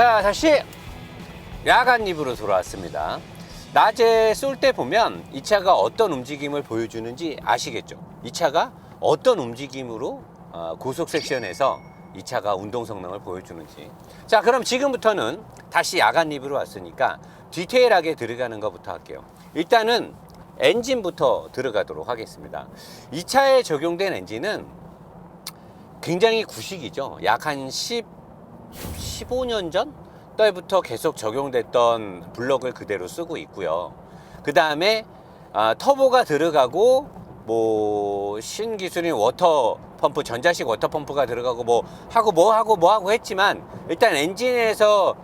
자, 다시 야간 리뷰로 돌아왔습니다. 낮에 쏠 때 보면 이 차가 어떤 움직임을 보여주는지 아시겠죠? 이 차가 어떤 움직임으로 고속 섹션에서 이 차가 운동 성능을 보여주는지. 자, 그럼 지금부터는 다시 야간 리뷰로 왔으니까 디테일하게 들어가는 것부터 할게요. 일단은 엔진부터 들어가도록 하겠습니다. 이 차에 적용된 엔진은 굉장히 구식이죠. 약 한 15년 전 때부터 계속 적용됐던 블럭을 그대로 쓰고 있고요. 그 다음에 터보가 들어가고 뭐 신기술인 워터 펌프, 전자식 워터 펌프가 들어가고 뭐 하고 했지만 일단 엔진에서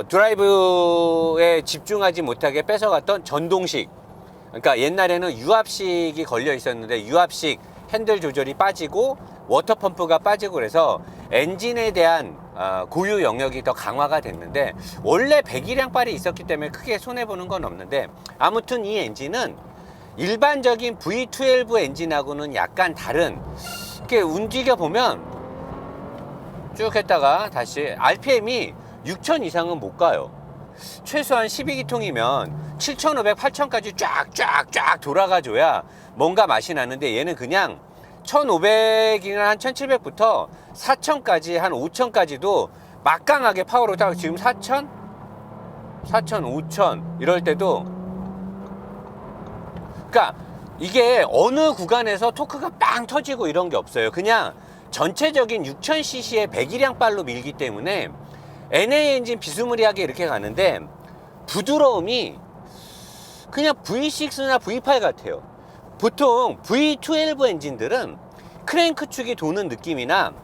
드라이브에 집중하지 못하게 뺏어갔던 전동식, 그러니까 옛날에는 유압식이 걸려 있었는데 유압식 핸들 조절이 빠지고 워터 펌프가 빠지고 그래서 엔진에 대한 고유 영역이 더 강화가 됐는데, 원래 배기량빨이 있었기 때문에 크게 손해보는 건 없는데, 아무튼 이 엔진은 일반적인 V12 엔진하고는 약간 다른, 이렇게 움직여 보면 쭉 했다가 다시 RPM이 6000 이상은 못 가요. 최소한 12기통이면 7500, 8000까지 쫙 돌아가줘야 뭔가 맛이 나는데, 얘는 그냥 1500이나 한 1700부터 4000까지 한 5000까지도 막강하게 파워로 딱 지금 4000, 5000 이럴 때도, 그러니까 이게 어느 구간에서 토크가 빵 터지고 이런 게 없어요. 그냥 전체적인 6000cc의 배기량 빨로 밀기 때문에 NA 엔진 비스무리하게 이렇게 가는데 부드러움이 그냥 V6나 V8 같아요. 보통 V12 엔진들은 크랭크 축이 도는 느낌이나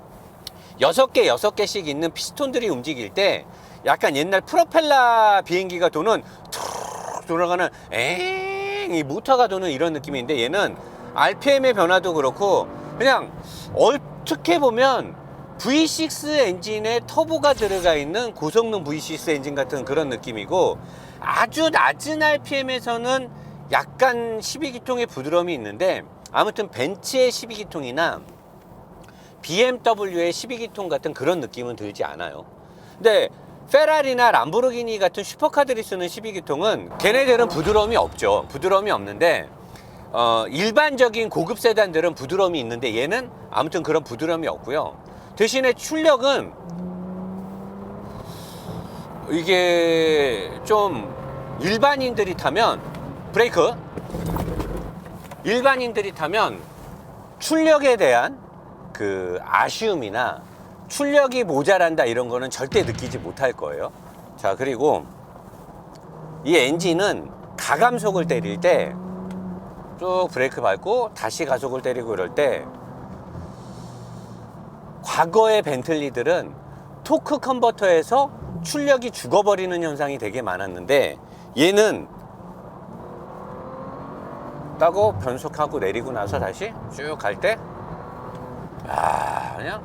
6개씩 있는 피스톤들이 움직일 때 약간 옛날 프로펠러 비행기가 도는 툭 돌아가는 이 모터가 도는 이런 느낌인데, 얘는 RPM의 변화도 그렇고 그냥 어떻게 보면 V6 엔진에 터보가 들어가 있는 고성능 V6 엔진 같은 그런 느낌이고, 아주 낮은 RPM에서는 약간 12기통의 부드러움이 있는데, 아무튼 벤츠의 12기통이나 BMW의 12기통 같은 그런 느낌은 들지 않아요. 근데 페라리나 람보르기니 같은 슈퍼카들이 쓰는 12기통은 걔네들은 부드러움이 없죠. 부드러움이 없는데 일반적인 고급 세단들은 부드러움이 있는데 얘는 아무튼 그런 부드러움이 없고요. 대신에 출력은 이게 좀 일반인들이 타면 브레이크, 일반인들이 타면 출력에 대한 그 아쉬움이나 출력이 모자란다 이런 거는 절대 느끼지 못할 거예요. 자, 그리고 이 엔진은 가감속을 때릴 때 쭉 브레이크 밟고 다시 가속을 때리고 이럴 때, 과거의 벤틀리들은 토크 컨버터에서 출력이 죽어버리는 현상이 되게 많았는데, 얘는 따고 변속하고 내리고 나서 다시 쭉 갈 때 그냥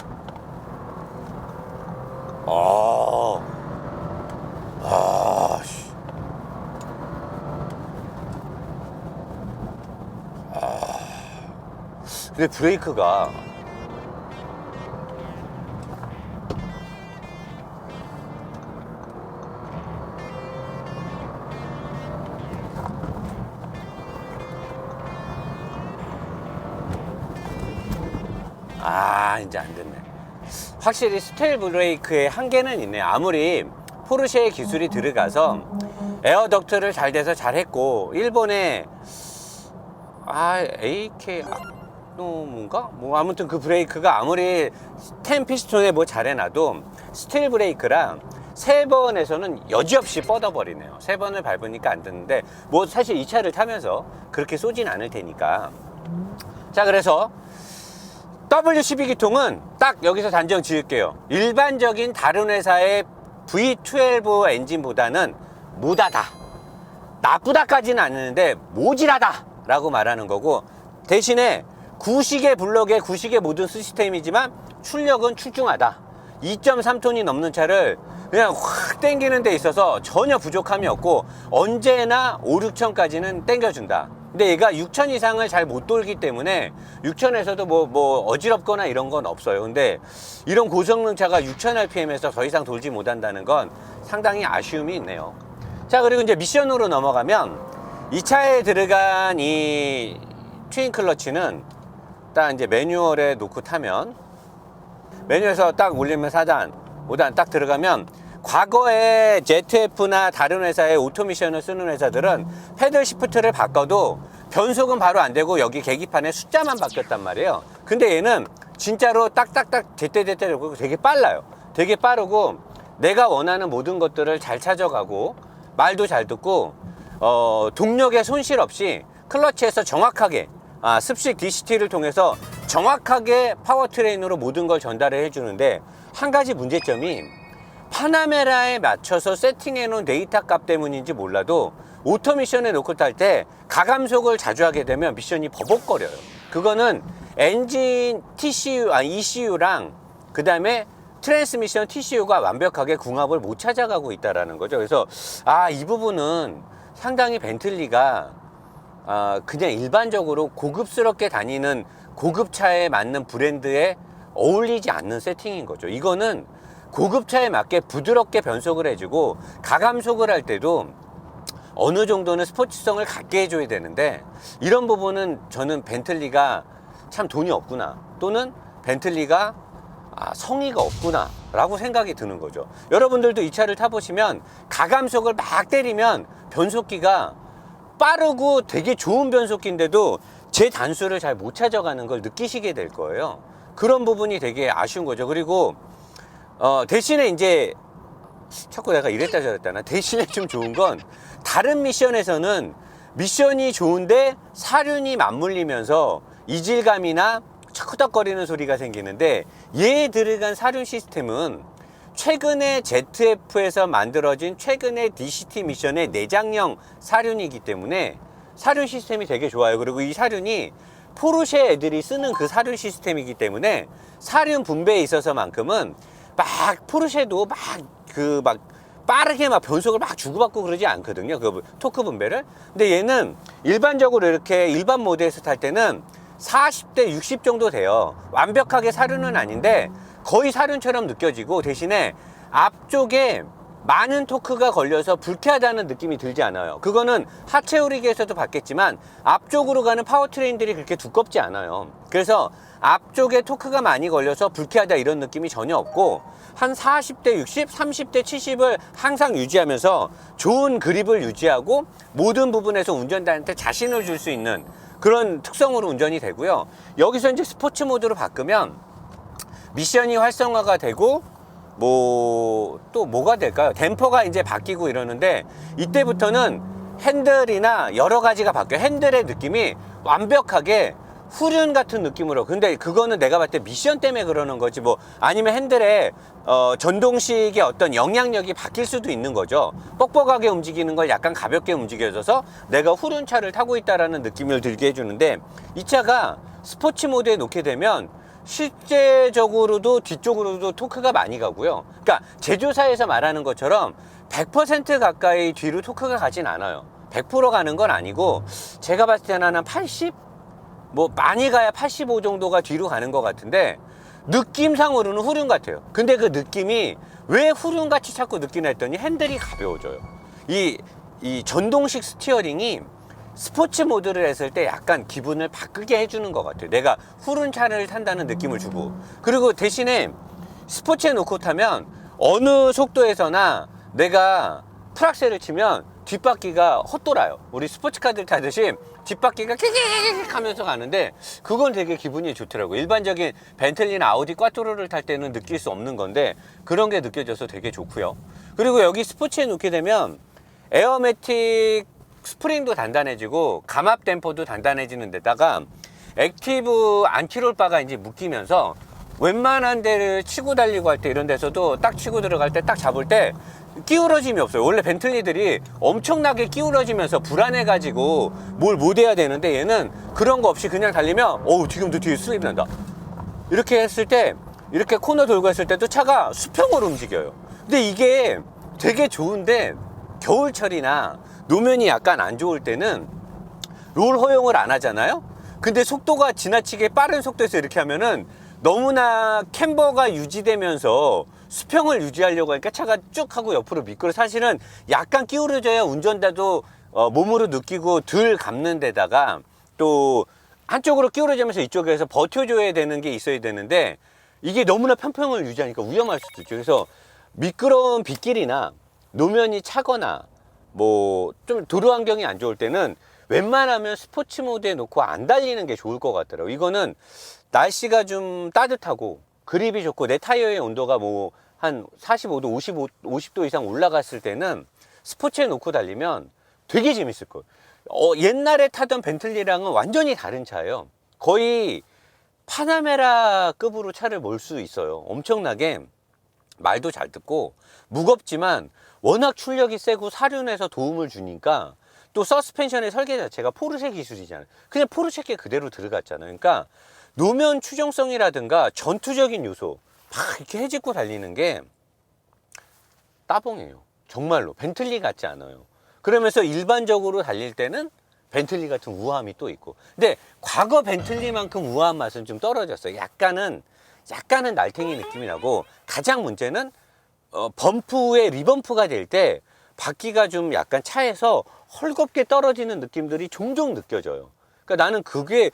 근데 브레이크가 이제 안 됐네. 확실히 스테일 브레이크의 한계는 있네. 아무리 포르쉐의 기술이 들어가서 에어 덕트를 잘 돼서 잘했고, 일본의 AK 뭔가 뭐 아무튼 그 브레이크가 아무리 10 피스톤에 뭐 잘해놔도 스테일 브레이크랑 3번에서는 여지없이 뻗어버리네요. 3번을 밟으니까 안 되는데, 뭐 사실 이 차를 타면서 그렇게 쏘진 않을 테니까. 자, 그래서 W12기통은 딱 여기서 단정 지을게요. 일반적인 다른 회사의 V12 엔진보다는 무다다, 나쁘다까지는 않는데 모질하다 라고 말하는 거고, 대신에 구식의 블럭에 구식의 모든 시스템이지만 출력은 출중하다. 2.3톤이 넘는 차를 그냥 확 땡기는 데 있어서 전혀 부족함이 없고 언제나 5, 6천까지는 땡겨준다. 근데 얘가 6000 이상을 잘 못 돌기 때문에 6000에서도 뭐 어지럽거나 이런 건 없어요. 근데 이런 고성능 차가 6000rpm에서 더 이상 돌지 못한다는 건 상당히 아쉬움이 있네요. 자, 그리고 이제 미션으로 넘어가면 이 차에 들어간 이 트윈 클러치는 딱 이제 매뉴얼에 놓고 타면, 메뉴에서 딱 올리면 4단, 5단 딱 들어가면, 과거에 ZF나 다른 회사의 오토미션을 쓰는 회사들은 패들 시프트를 바꿔도 변속은 바로 안 되고 여기 계기판에 숫자만 바뀌었단 말이에요. 근데 얘는 진짜로 딱딱딱 제때제때 되게 빨라요. 되게 빠르고 내가 원하는 모든 것들을 잘 찾아가고 말도 잘 듣고 동력의 손실 없이 클러치에서 정확하게 습식 DCT를 통해서 정확하게 파워트레인으로 모든 걸 전달을 해주는데, 한 가지 문제점이 파나메라에 맞춰서 세팅해 놓은 데이터 값 때문인지 몰라도 오토미션에 놓고 탈 때 가감속을 자주 하게 되면 미션이 버벅거려요. 그거는 엔진 ECU랑 그 다음에 트랜스미션 TCU가 완벽하게 궁합을 못 찾아가고 있다는 거죠. 그래서 이 부분은 상당히 벤틀리가 그냥 일반적으로 고급스럽게 다니는 고급차에 맞는 브랜드에 어울리지 않는 세팅인 거죠. 이거는 고급차에 맞게 부드럽게 변속을 해주고 가감속을 할 때도 어느 정도는 스포츠성을 갖게 해줘야 되는데, 이런 부분은 저는 벤틀리가 참 돈이 없구나, 또는 벤틀리가 성의가 없구나 라고 생각이 드는 거죠. 여러분들도 이 차를 타보시면 가감속을 막 때리면 변속기가 빠르고 되게 좋은 변속기인데도 제 단수를 잘 못 찾아가는 걸 느끼시게 될 거예요. 그런 부분이 되게 아쉬운 거죠. 그리고 대신에 이제 자꾸 내가 이랬다 저랬다나, 대신에 좀 좋은 건 다른 미션에서는 미션이 좋은데 사륜이 맞물리면서 이질감이나 척덕거리는 소리가 생기는데, 얘에 들어간 사륜 시스템은 최근에 ZF에서 만들어진 최근의 DCT 미션의 내장형 사륜이기 때문에 사륜 시스템이 되게 좋아요. 그리고 이 사륜이 포르쉐 애들이 쓰는 그 사륜 시스템이기 때문에 사륜 분배에 있어서만큼은 막 포르쉐도 빠르게 막 변속을 막 주고받고 그러지 않거든요. 그 토크 분배를. 근데 얘는 일반적으로 이렇게 일반 모드에서 탈 때는 40대 60 정도 돼요. 완벽하게 사륜은 아닌데 거의 사륜처럼 느껴지고, 대신에 앞쪽에 많은 토크가 걸려서 불쾌하다는 느낌이 들지 않아요. 그거는 하체 오리기에서도 봤겠지만 앞쪽으로 가는 파워트레인들이 그렇게 두껍지 않아요. 그래서 앞쪽에 토크가 많이 걸려서 불쾌하다 이런 느낌이 전혀 없고, 한 40대 60, 30대 70을 항상 유지하면서 좋은 그립을 유지하고 모든 부분에서 운전자한테 자신을 줄 수 있는 그런 특성으로 운전이 되고요. 여기서 이제 스포츠 모드로 바꾸면 미션이 활성화가 되고 또 뭐가 될까요? 댐퍼가 이제 바뀌고 이러는데, 이때부터는 핸들이나 여러 가지가 바뀌어요. 핸들의 느낌이 완벽하게 후륜 같은 느낌으로. 근데 그거는 내가 봤을 때 미션 때문에 그러는 거지, 아니면 핸들에 전동식의 어떤 영향력이 바뀔 수도 있는 거죠. 뻑뻑하게 움직이는 걸 약간 가볍게 움직여줘서 내가 후륜차를 타고 있다라는 느낌을 들게 해주는데, 이 차가 스포츠 모드에 놓게 되면 실제적으로도 뒤쪽으로도 토크가 많이 가고요. 그러니까 제조사에서 말하는 것처럼 100% 가까이 뒤로 토크가 가진 않아요. 100% 가는 건 아니고, 제가 봤을 때는 한 80? 많이 가야 85 정도가 뒤로 가는 것 같은데, 느낌상으로는 후륜 같아요. 근데 그 느낌이 왜 후륜같이 자꾸 느끼나 했더니 핸들이 가벼워져요. 이 전동식 스티어링이 스포츠 모드를 했을 때 약간 기분을 바꾸게 해주는 것 같아요. 내가 후륜차를 탄다는 느낌을 주고. 그리고 대신에 스포츠에 놓고 타면 어느 속도에서나 내가 풀악셀을 치면 뒷바퀴가 헛돌아요. 우리 스포츠카들 타듯이 뒷바퀴가 킥킥킥 하면서 가는데, 그건 되게 기분이 좋더라고요. 일반적인 벤틀리나 아우디 꽈토로를 탈 때는 느낄 수 없는 건데 그런 게 느껴져서 되게 좋고요. 그리고 여기 스포츠에 놓게 되면 에어매틱 스프링도 단단해지고 감압 댐퍼도 단단해지는 데다가 액티브 안티롤바가 이제 묶이면서 웬만한 데를 치고 달리고 할 때, 이런 데서도 딱 치고 들어갈 때 딱 잡을 때 끼우러짐이 없어요. 원래 벤틀리들이 엄청나게 끼우러지면서 불안해가지고 뭘 못해야 되는데, 얘는 그런 거 없이 그냥 달리면 지금도 뒤에 슬립 난다. 이렇게 했을 때, 이렇게 코너 돌고 했을 때도 차가 수평으로 움직여요. 근데 이게 되게 좋은데 겨울철이나 노면이 약간 안 좋을 때는 롤 허용을 안 하잖아요. 근데 속도가 지나치게 빠른 속도에서 이렇게 하면은 너무나 캠버가 유지되면서 수평을 유지하려고 하니까 차가 쭉 하고 옆으로 미끄러. 사실은 약간 기울어져야 운전자도 몸으로 느끼고 덜 감는 데다가 또 한쪽으로 기울어지면서 이쪽에서 버텨줘야 되는 게 있어야 되는데 이게 너무나 평평을 유지하니까 위험할 수도 있죠. 그래서 미끄러운 빗길이나 노면이 차거나 뭐 좀 도로 환경이 안 좋을 때는 웬만하면 스포츠 모드에 놓고 안 달리는 게 좋을 것 같더라고요. 이거는 날씨가 좀 따뜻하고 그립이 좋고 내 타이어의 온도가 뭐 한 45도, 50도 이상 올라갔을 때는 스포츠에 놓고 달리면 되게 재밌을 거예요. 옛날에 타던 벤틀리랑은 완전히 다른 차예요. 거의 파나메라급으로 차를 몰 수 있어요. 엄청나게 말도 잘 듣고 무겁지만 워낙 출력이 세고 사륜에서 도움을 주니까 또 서스펜션의 설계 자체가 포르쉐 기술이잖아요. 그냥 포르쉐께 그대로 들어갔잖아요. 그러니까 노면 추정성이라든가 전투적인 요소 막 이렇게 해집고 달리는 게 따봉이에요. 정말로 벤틀리 같지 않아요. 그러면서 일반적으로 달릴 때는 벤틀리 같은 우아함이 또 있고. 근데 과거 벤틀리만큼 우아한 맛은 좀 떨어졌어요. 약간은 날탱이 느낌이 나고, 가장 문제는 범프 후에 리범프가 될 때 바퀴가 좀 약간 차에서 헐겁게 떨어지는 느낌들이 종종 느껴져요. 그러니까 나는 그게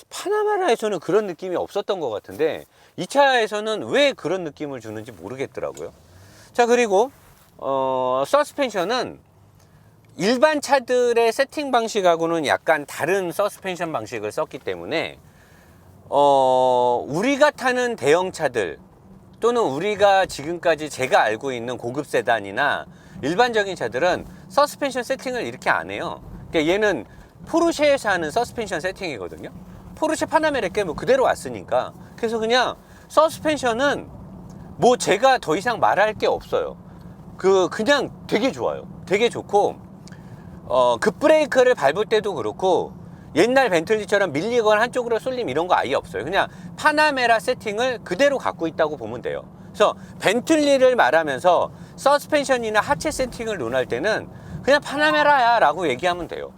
파나마라에서는 그런 느낌이 없었던 것 같은데 이 차에서는 왜 그런 느낌을 주는지 모르겠더라고요. 자, 그리고 서스펜션은 일반 차들의 세팅 방식하고는 약간 다른 서스펜션 방식을 썼기 때문에 우리가 타는 대형차들 또는 우리가 지금까지 제가 알고 있는 고급 세단이나 일반적인 차들은 서스펜션 세팅을 이렇게 안 해요. 그러니까 얘는 포르쉐에서 하는 서스펜션 세팅이거든요. 포르쉐 파나메라께 뭐 그대로 왔으니까. 그래서 그냥 서스펜션은 뭐 제가 더 이상 말할 게 없어요. 그냥 되게 좋아요. 되게 좋고 급브레이크를 밟을 때도 그렇고 옛날 벤틀리처럼 밀리거나 한쪽으로 쏠림 이런 거 아예 없어요. 그냥 파나메라 세팅을 그대로 갖고 있다고 보면 돼요. 그래서 벤틀리를 말하면서 서스펜션이나 하체 세팅을 논할 때는 그냥 파나메라야 라고 얘기하면 돼요.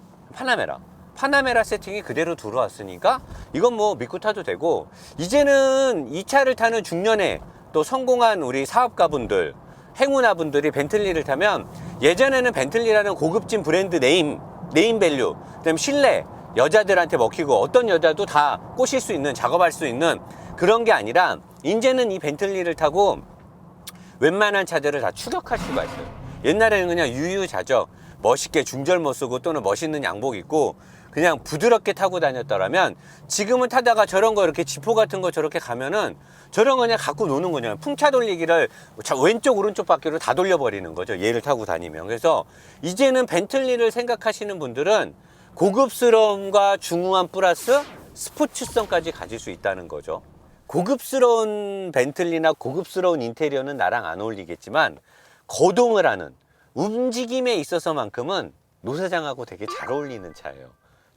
파나메라 세팅이 그대로 들어왔으니까 이건 뭐 믿고 타도 되고, 이제는 이 차를 타는 중년에 또 성공한 우리 사업가분들, 행운아분들이 벤틀리를 타면, 예전에는 벤틀리라는 고급진 브랜드 네임 밸류, 그다음에 신뢰, 여자들한테 먹히고 어떤 여자도 다 꼬실 수 있는, 작업할 수 있는 그런 게 아니라 이제는 이 벤틀리를 타고 웬만한 차들을 다 추격할 수가 있어요. 옛날에는 그냥 유유자적 멋있게 중절모 쓰고 또는 멋있는 양복 입고 그냥 부드럽게 타고 다녔더라면, 지금은 타다가 저런 거 이렇게 지포 같은 거 저렇게 가면은 저런 거 그냥 갖고 노는 거냐, 풍차 돌리기를 왼쪽 오른쪽 바퀴로 다 돌려버리는 거죠, 얘를 타고 다니면. 그래서 이제는 벤틀리를 생각하시는 분들은 고급스러움과 중후함 플러스 스포츠성까지 가질 수 있다는 거죠. 고급스러운 벤틀리나 고급스러운 인테리어는 나랑 안 어울리겠지만 거동을 하는 움직임에 있어서만큼은 노 사장하고 되게 잘 어울리는 차예요.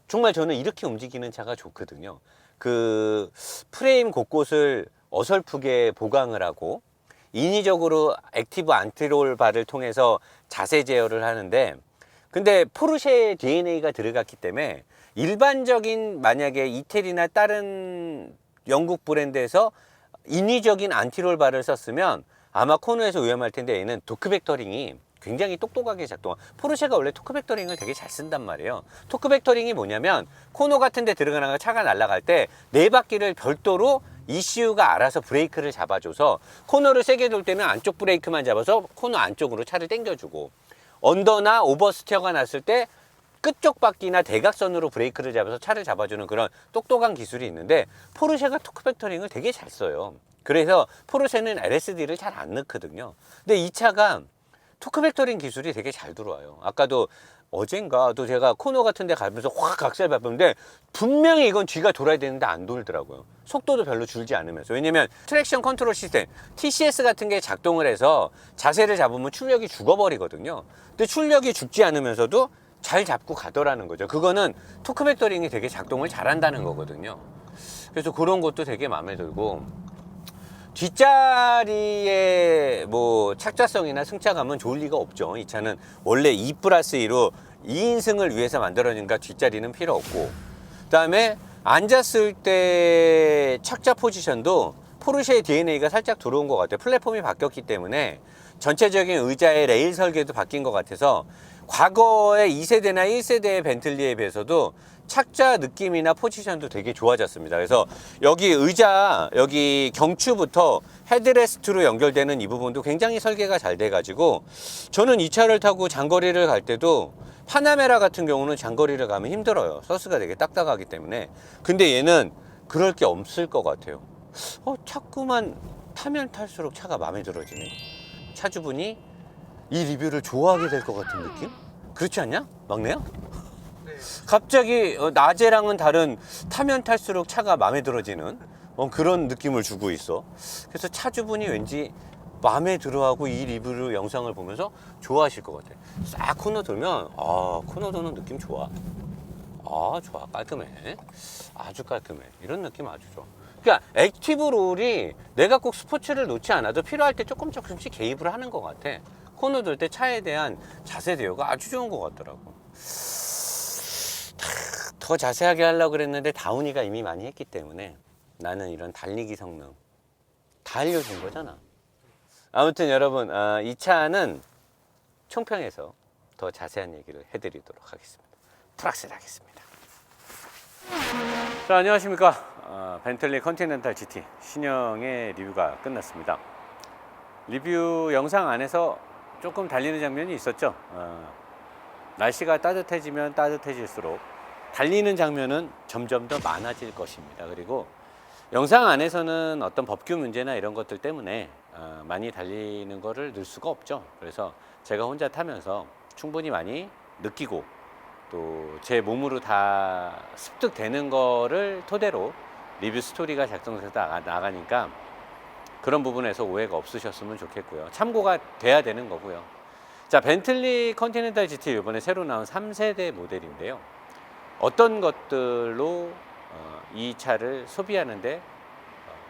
정말 저는 이렇게 움직이는 차가 좋거든요. 그 프레임 곳곳을 어설프게 보강을 하고 인위적으로 액티브 안티롤 바를 통해서 자세 제어를 하는데, 근데 포르쉐의 DNA가 들어갔기 때문에 일반적인 만약에 이태리나 다른 영국 브랜드에서 인위적인 안티롤 바를 썼으면 아마 코너에서 위험할 텐데, 얘는 토크 벡터링이 굉장히 똑똑하게 작동한, 포르쉐가 원래 토크 벡터링을 되게 잘 쓴단 말이에요. 토크 벡터링이 뭐냐면 코너 같은 데 들어가다가 차가 날아갈 때 네 바퀴를 별도로 ECU가 알아서 브레이크를 잡아줘서 코너를 세게 돌 때는 안쪽 브레이크만 잡아서 코너 안쪽으로 차를 당겨주고, 언더나 오버스티어가 났을 때 끝쪽 바퀴나 대각선으로 브레이크를 잡아서 차를 잡아주는 그런 똑똑한 기술이 있는데, 포르쉐가 토크 벡터링을 되게 잘 써요. 그래서 포르쉐는 LSD를 잘 안 넣거든요. 근데 이 차가 토크 벡터링 기술이 되게 잘 들어와요. 아까도 어젠가도 제가 코너 같은 데 가면서 확 각살 밟았는데 분명히 이건 뒤가 돌아야 되는데 안 돌더라고요. 속도도 별로 줄지 않으면서. 왜냐면 트랙션 컨트롤 시스템 TCS 같은 게 작동을 해서 자세를 잡으면 출력이 죽어버리거든요. 근데 출력이 죽지 않으면서도 잘 잡고 가더라는 거죠. 그거는 토크 벡터링이 되게 작동을 잘한다는 거거든요. 그래서 그런 것도 되게 마음에 들고, 뒷자리의 뭐 착자성이나 승차감은 좋을 리가 없죠. 이 차는 원래 2+2로 2인승을 위해서 만들어진가 뒷자리는 필요 없고, 그 다음에 앉았을 때 착자 포지션도 포르쉐의 DNA가 살짝 들어온 것 같아요. 플랫폼이 바뀌었기 때문에 전체적인 의자의 레일 설계도 바뀐 것 같아서 과거의 2세대나 1세대의 벤틀리에 비해서도 착자 느낌이나 포지션도 되게 좋아졌습니다. 그래서 여기 의자, 여기 경추부터 헤드레스트로 연결되는 이 부분도 굉장히 설계가 잘 돼가지고 저는 이 차를 타고 장거리를 갈 때도 파나메라 같은 경우는 장거리를 가면 힘들어요. 서스가 되게 딱딱하기 때문에. 근데 얘는 그럴 게 없을 것 같아요. 자꾸만 타면 탈수록 차가 마음에 들어지네. 차주분이 이 리뷰를 좋아하게 될 것 같은 느낌? 그렇지 않냐? 막내야? 네. 갑자기 낮에랑은 다른 타면 탈수록 차가 마음에 들어지는 그런 느낌을 주고 있어. 그래서 차주분이 왠지 마음에 들어하고 이 리뷰를 영상을 보면서 좋아하실 것 같아. 싹 코너 돌면 코너 도는 느낌 좋아. 좋아. 깔끔해. 아주 깔끔해. 이런 느낌 아주 좋아. 그러니까 액티브 롤이 내가 꼭 스포츠를 놓지 않아도 필요할 때 조금씩 개입을 하는 것 같아. 코너 돌 때 차에 대한 자세 대우가 아주 좋은 것 같더라고. 더 자세하게 하려고 그랬는데 다운이가 이미 많이 했기 때문에 나는 이런 달리기 성능 다 알려준 거잖아. 아무튼 여러분, 이 차는 총평에서 더 자세한 얘기를 해드리도록 하겠습니다. 풀악셀 하겠습니다. 자, 안녕하십니까. 벤틀리 컨티넨탈 GT 신형의 리뷰가 끝났습니다. 리뷰 영상 안에서 조금 달리는 장면이 있었죠. 날씨가 따뜻해지면 따뜻해질수록 달리는 장면은 점점 더 많아질 것입니다. 그리고 영상 안에서는 어떤 법규 문제나 이런 것들 때문에 많이 달리는 거를 넣을 수가 없죠. 그래서 제가 혼자 타면서 충분히 많이 느끼고 또 제 몸으로 다 습득되는 거를 토대로 리뷰 스토리가 작성돼서 나가니까 그런 부분에서 오해가 없으셨으면 좋겠고요. 참고가 돼야 되는 거고요. 자, 벤틀리 컨티넨탈 GT 이번에 새로 나온 3세대 모델인데요. 어떤 것들로 이 차를 소비하는데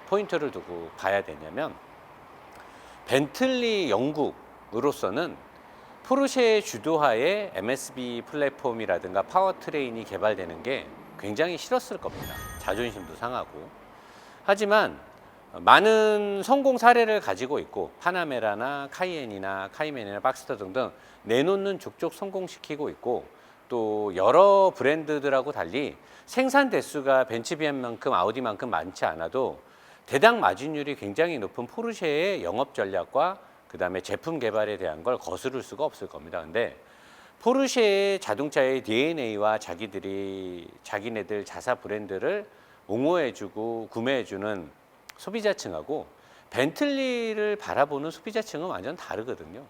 포인트를 두고 봐야 되냐면, 벤틀리 영국으로서는 포르쉐의 주도하에 MSB 플랫폼이라든가 파워트레인이 개발되는 게 굉장히 싫었을 겁니다. 자존심도 상하고. 하지만 많은 성공 사례를 가지고 있고 파나메라나 카이엔이나 카이맨이나 박스터 등등 내놓는 족족 성공시키고 있고, 또 여러 브랜드들하고 달리 생산 대수가 벤츠 BM만큼 아우디만큼 많지 않아도 대당 마진율이 굉장히 높은 포르쉐의 영업 전략과 그 다음에 제품 개발에 대한 걸 거스를 수가 없을 겁니다. 근데 포르쉐의 자동차의 DNA와 자기네들 자사 브랜드를 옹호해주고 구매해주는 소비자층하고 벤틀리를 바라보는 소비자층은 완전 다르거든요.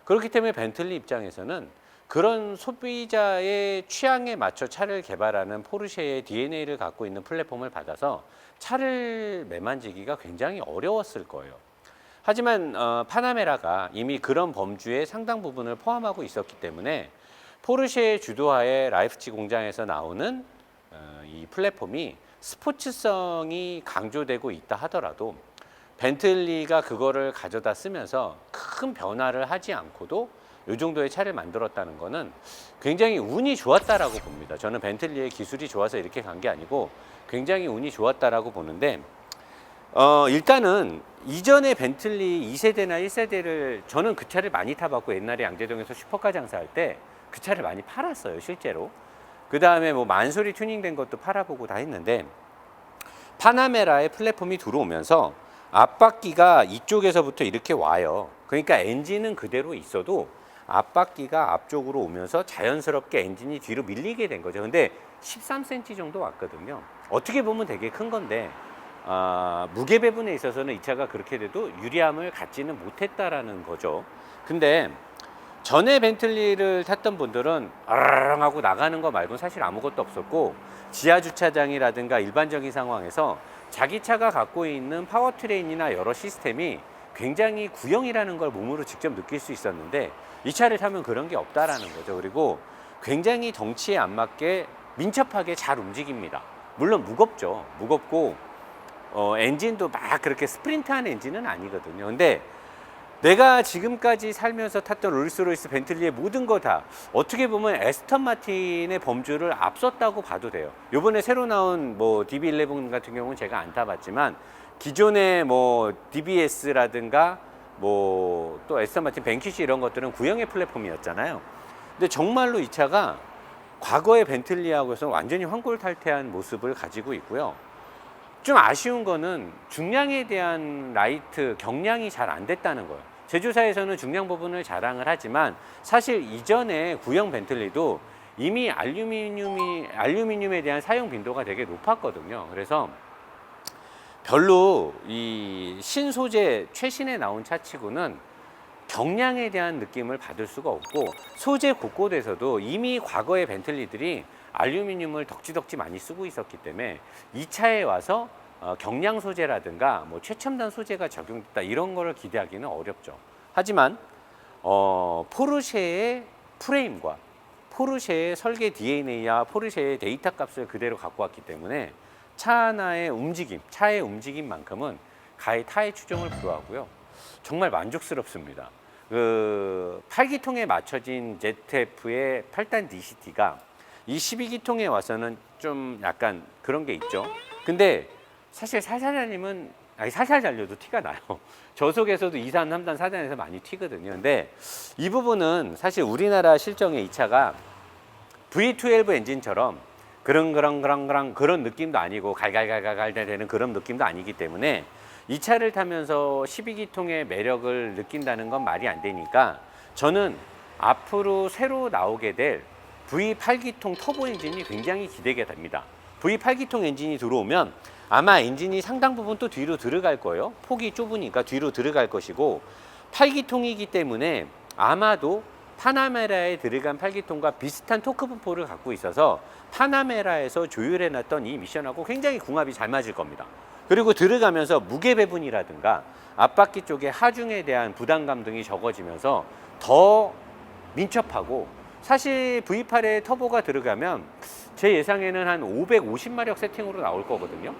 그렇기 때문에 벤틀리 입장에서는 그런 소비자의 취향에 맞춰 차를 개발하는 포르쉐의 DNA를 갖고 있는 플랫폼을 받아서 차를 매만지기가 굉장히 어려웠을 거예요. 하지만 파나메라가 이미 그런 범주의 상당 부분을 포함하고 있었기 때문에 포르쉐의 주도하에 라이프치 공장에서 나오는 이 플랫폼이 스포츠성이 강조되고 있다 하더라도 벤틀리가 그거를 가져다 쓰면서 큰 변화를 하지 않고도 이 정도의 차를 만들었다는 거는 굉장히 운이 좋았다라고 봅니다. 저는 벤틀리의 기술이 좋아서 이렇게 간 게 아니고 굉장히 운이 좋았다라고 보는데, 일단은 이전에 벤틀리 2세대나 1세대를 저는 그 차를 많이 타봤고, 옛날에 양재동에서 슈퍼카 장사할 때 그 차를 많이 팔았어요, 실제로. 그 다음에 뭐 만소리 튜닝된 것도 팔아보고 다 했는데, 파나메라의 플랫폼이 들어오면서 앞바퀴가 이쪽에서부터 이렇게 와요. 그러니까 엔진은 그대로 있어도 앞바퀴가 앞쪽으로 오면서 자연스럽게 엔진이 뒤로 밀리게 된 거죠. 근데 13cm 정도 왔거든요. 어떻게 보면 되게 큰 건데 무게 배분에 있어서는 이 차가 그렇게 돼도 유리함을 갖지는 못했다라는 거죠. 근데 전에 벤틀리를 탔던 분들은 아랑 하고 나가는 거 말고는 사실 아무것도 없었고, 지하 주차장이라든가 일반적인 상황에서 자기 차가 갖고 있는 파워트레인이나 여러 시스템이 굉장히 구형이라는 걸 몸으로 직접 느낄 수 있었는데, 이 차를 타면 그런 게 없다라는 거죠. 그리고 굉장히 덩치에 안 맞게 민첩하게 잘 움직입니다. 물론 무겁죠. 무겁고 엔진도 막 그렇게 스프린트한 엔진은 아니거든요. 근데 내가 지금까지 살면서 탔던 롤스로이스, 벤틀리의 모든 거 다 어떻게 보면 에스턴 마틴의 범주를 앞섰다고 봐도 돼요. 요번에 새로 나온 뭐 DB11 같은 경우는 제가 안 타봤지만 기존의 뭐 DBS라든가 뭐 또 에스턴 마틴 뱅키시 이런 것들은 구형의 플랫폼이었잖아요. 근데 정말로 이 차가 과거의 벤틀리하고서 완전히 환골탈태한 모습을 가지고 있고요. 좀 아쉬운 거는 중량에 대한 라이트 경량이 잘 안 됐다는 거예요. 제조사에서는 중량 부분을 자랑을 하지만 사실 이전에 구형 벤틀리도 이미 알루미늄에 대한 사용 빈도가 되게 높았거든요. 그래서 별로 이 신소재 최신에 나온 차치고는 경량에 대한 느낌을 받을 수가 없고, 소재 곳곳에서도 이미 과거의 벤틀리들이 알루미늄을 덕지덕지 많이 쓰고 있었기 때문에 이 차에 와서 경량 소재라든가 뭐 최첨단 소재가 적용됐다 이런 거를 기대하기는 어렵죠. 하지만 포르쉐의 프레임과 포르쉐의 설계 DNA와 포르쉐의 데이터 값을 그대로 갖고 왔기 때문에 차 하나의 움직임, 차의 움직임만큼은 가히 타의 추종을 불허하고요. 정말 만족스럽습니다. 그 8기통에 맞춰진 ZF의 8단 DCT가 이 12기통에 와서는 좀 약간 그런 게 있죠. 근데 사실 살살 달리면, 살살 달려도 티가 나요. 저속에서도 2단, 3단, 4단에서 많이 튀거든요. 근데 이 부분은 사실 우리나라 실정의 이 차가 V12 엔진처럼 그런 느낌도 아니고 갈갈갈갈 되는 그런 느낌도 아니기 때문에 이 차를 타면서 12기통의 매력을 느낀다는 건 말이 안 되니까 저는 앞으로 새로 나오게 될 V8기통 터보 엔진이 굉장히 기대가 됩니다. V8기통 엔진이 들어오면 아마 엔진이 상당 부분 또 뒤로 들어갈 거예요. 폭이 좁으니까 뒤로 들어갈 것이고, 8기통이기 때문에 아마도 파나메라에 들어간 8기통과 비슷한 토크 분포를 갖고 있어서 파나메라에서 조율해놨던 이 미션하고 굉장히 궁합이 잘 맞을 겁니다. 그리고 들어가면서 무게 배분이라든가 앞바퀴 쪽에 하중에 대한 부담감 등이 적어지면서 더 민첩하고, 사실 V8에 터보가 들어가면 제 예상에는 한 550마력 세팅으로 나올 거거든요.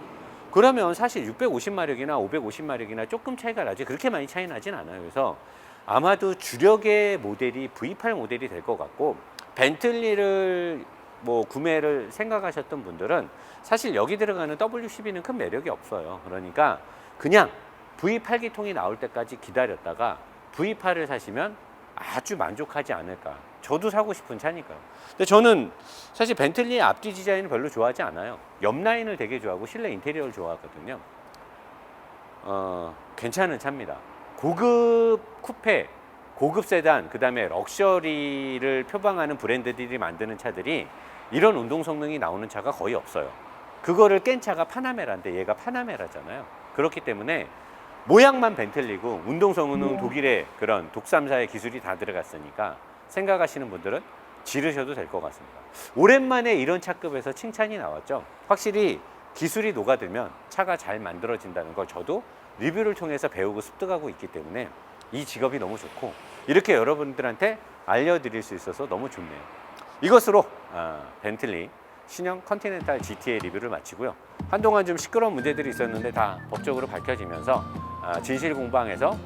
그러면 사실 650마력이나 550마력이나 조금 차이가 나지 그렇게 많이 차이 나진 않아요. 그래서 아마도 주력의 모델이 V8 모델이 될 것 같고, 벤틀리를 뭐 구매를 생각하셨던 분들은 사실 여기 들어가는 W12는 큰 매력이 없어요. 그러니까 그냥 V8기통이 나올 때까지 기다렸다가 V8을 사시면 아주 만족하지 않을까. 저도 사고 싶은 차니까요. 근데 저는 사실 벤틀리의 앞뒤 디자인을 별로 좋아하지 않아요. 옆 라인을 되게 좋아하고 실내 인테리어를 좋아하거든요. 괜찮은 차입니다. 고급 쿠페, 고급 세단, 그 다음에 럭셔리를 표방하는 브랜드들이 만드는 차들이 이런 운동 성능이 나오는 차가 거의 없어요. 그거를 깬 차가 파나메라인데 얘가 파나메라잖아요. 그렇기 때문에 모양만 벤틀리고 운동 성능은 독일의 그런 독삼사의 기술이 다 들어갔으니까 생각하시는 분들은 지르셔도 될 것 같습니다. 오랜만에 이런 차급에서 칭찬이 나왔죠. 확실히 기술이 녹아들면 차가 잘 만들어진다는 걸 저도 리뷰를 통해서 배우고 습득하고 있기 때문에 이 직업이 너무 좋고 이렇게 여러분들한테 알려드릴 수 있어서 너무 좋네요. 이것으로 벤틀리 신형 컨티넨탈 GT의 리뷰를 마치고요. 한동안 좀 시끄러운 문제들이 있었는데 다 법적으로 밝혀지면서 진실 공방에서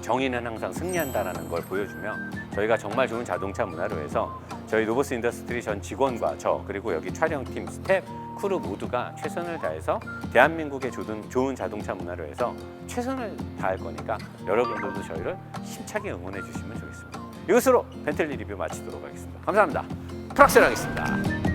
정의는 항상 승리한다는 걸 보여주며 저희가 정말 좋은 자동차 문화로 해서 저희 노보스 인더스트리 전 직원과 저 그리고 여기 촬영팀, 스텝, 크루 모두가 최선을 다해서 대한민국의 좋은 자동차 문화로 해서 최선을 다할 거니까 여러분들도 저희를 힘차게 응원해 주시면 좋겠습니다. 이것으로 벤틀리 리뷰 마치도록 하겠습니다. 감사합니다. 프락셀 하겠습니다.